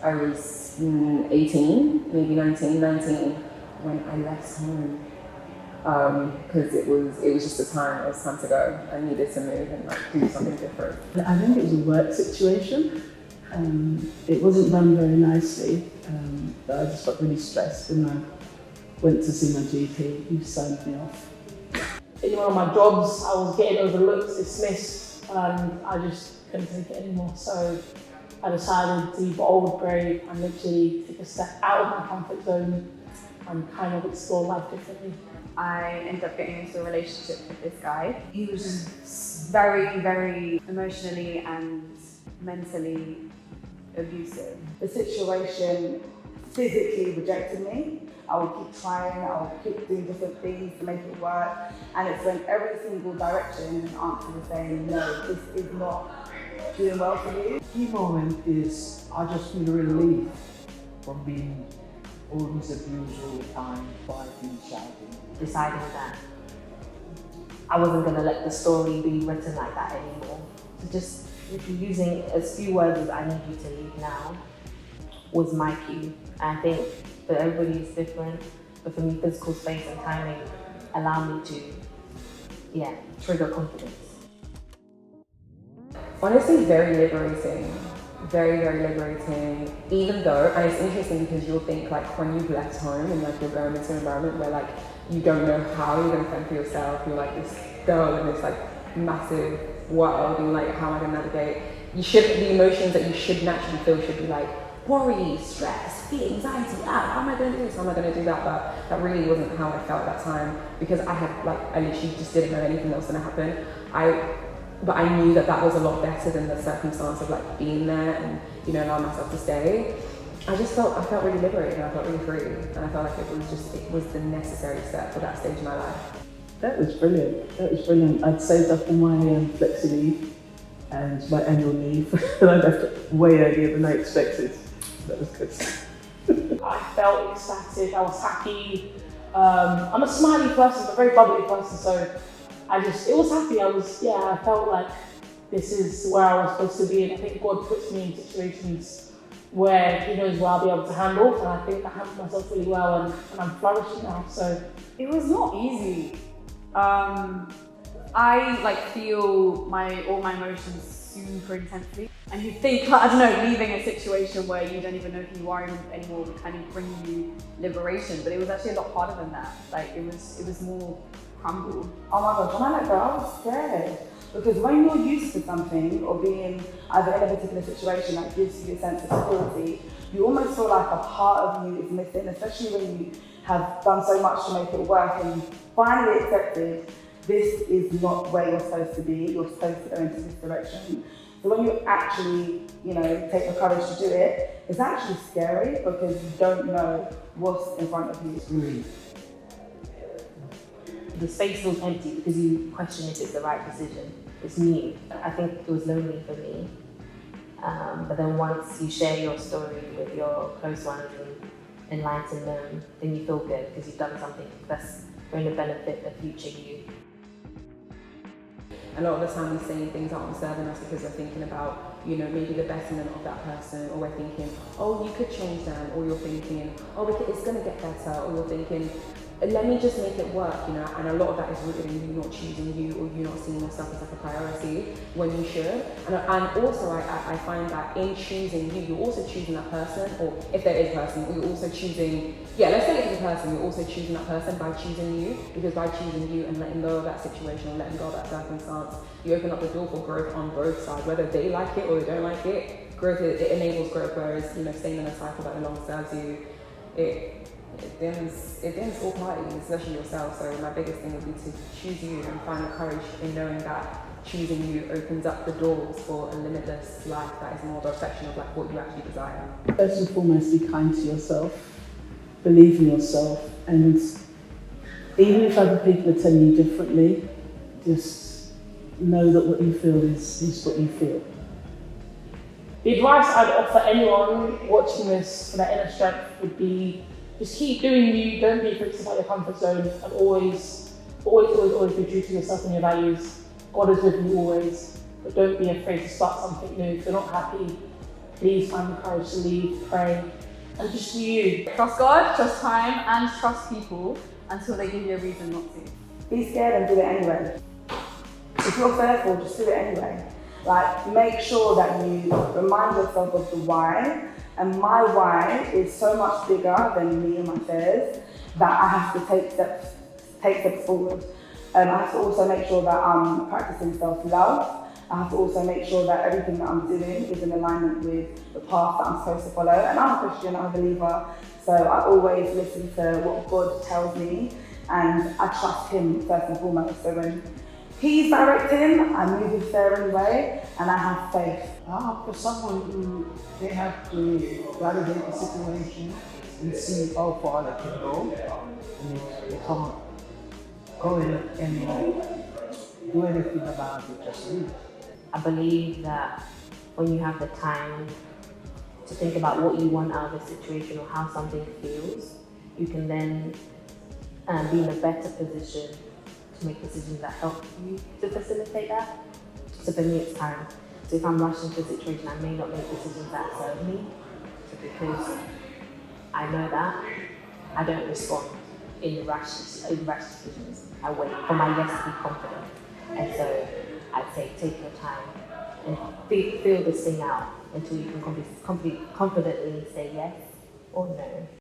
I was 18, maybe 19 when I left home. Because it was just a time, it was time to go. I needed to move and like do something different. I think it was a work situation. It wasn't done very nicely, but I just got really stressed and I went to see my GP, who signed me off. In one of my jobs, I was getting overlooked, dismissed, and I just couldn't take it anymore. So I decided to be bold, brave, and literally take a step out of my comfort zone and kind of explore life differently. I ended up getting into a relationship with this guy. He was just very, very emotionally and mentally abusive. The situation physically rejected me. I would keep trying, I would keep doing different things to make it work, and it's when every single direction an answer was saying, no, this is not doing well for you. The key moment is I just feel relief from being always abused all the time, fighting, shouting. Deciding that I wasn't going to let the story be written like that anymore. So just using as few words as "I need you to leave now" was my cue. And I think for everybody it's different, but for me, physical space and timing allow me to, trigger confidence. Honestly, very liberating. Very, very liberating. Even though, and it's interesting because you'll think like when you've left home and like you're going into an environment where like you don't know how you're going to fend for yourself. You're like this girl in this like massive world, and like how am I going to navigate? The emotions that you should naturally feel should be like worry, stress, fear, anxiety. How am I going to do this? How am I going to do that? But that really wasn't how I felt at that time, because I literally just didn't know anything that was going to happen. But I knew that was a lot better than the circumstance of like being there and allowing myself to stay. I felt really liberated, and I felt really free, and I felt like it was the necessary step for that stage in my life. That was brilliant. I'd saved up all my flexi leave and my annual leave, and I left it way earlier than I expected. That was good. I felt ecstatic, I was happy. I'm a smiley person, a very bubbly person, so it was happy. I felt like this is where I was supposed to be, and I think God puts me in situations where He knows what I'll be able to handle, and I think I handled myself really well, and I'm flourishing now, so. It was not easy. I feel all my emotions super intensely, and you think, leaving a situation where you don't even know who you are anymore would kind of bring you liberation, but it was actually a lot harder than that. It was more crumble. Oh my gosh, when I let go, I was scared. Because when you're used to something or being either in a particular situation that gives you a sense of security, you almost feel like a part of you is missing, especially when you have done so much to make it work and finally accepted this is not where you're supposed to be, you're supposed to go into this direction. So when you actually, take the courage to do it, it's actually scary because you don't know what's in front of you. It's relief. The space feels empty because you question if it's the right decision. It's new. I think it was lonely for me. But then once you share your story with your close ones and enlighten them, then you feel good because you've done something that's going to benefit the future you. A lot of the time we're saying things aren't serving us because we're thinking about, maybe the betterment of that person, or we're thinking, oh, you could change them, or you're thinking, oh, it's going to get better, or you're thinking, let me just make it work, and a lot of that is rooted in you not choosing you, or you not seeing yourself as like a priority when you should. And also I find that in choosing you, you're also choosing that person, or if there is a person, you're also choosing, let's say it's a person, you're also choosing that person by choosing you, because by choosing you and letting go of that situation or letting go of that circumstance, you open up the door for growth on both sides, whether they like it or they don't like it. Growth, it enables growth, whereas, staying in a cycle that no longer serves you, it dims all parties, especially yourself. So my biggest thing would be to choose you and find the courage in knowing that choosing you opens up the doors for a limitless life that is more of a reflection of what you actually desire. First and foremost, be kind to yourself, believe in yourself, and even if other people are telling you differently, just know that what you feel is what you feel. The advice I'd offer anyone watching this for their inner strength would be just keep doing you, don't be afraid to step out your comfort zone, and always be true to yourself and your values. God is with you always, but don't be afraid to start something new. If you're not happy, please find the courage to leave, pray, and just do you. Trust God, trust time, and trust people until they give you a reason not to. Be scared and do it anyway. If you're fearful, just do it anyway. Like, make sure that you remind yourself of the why. And my why is so much bigger than me and my fears that I have to take steps forward. I have to also make sure that I'm practicing self-love. I have to also make sure that everything that I'm doing is in alignment with the path that I'm supposed to follow. And I'm a Christian, I'm a believer, so I always listen to what God tells me, and I trust Him first and foremost. So when He's directing, I move with fear anyway, and I have faith. For someone who they have to validate the situation and see how far they can go, and if they can't go in and do anything about it, just leave. I believe that when you have the time to think about what you want out of a situation or how something feels, you can then be in a better position to make decisions that help you to facilitate that. So for me, it's time. So if I'm rushing to a situation, I may not make decisions that serve me. So because I know that, I don't respond in rash decisions. I wait for my yes to be confident. And so I'd say take your time and feel this thing out until you can confidently say yes or no.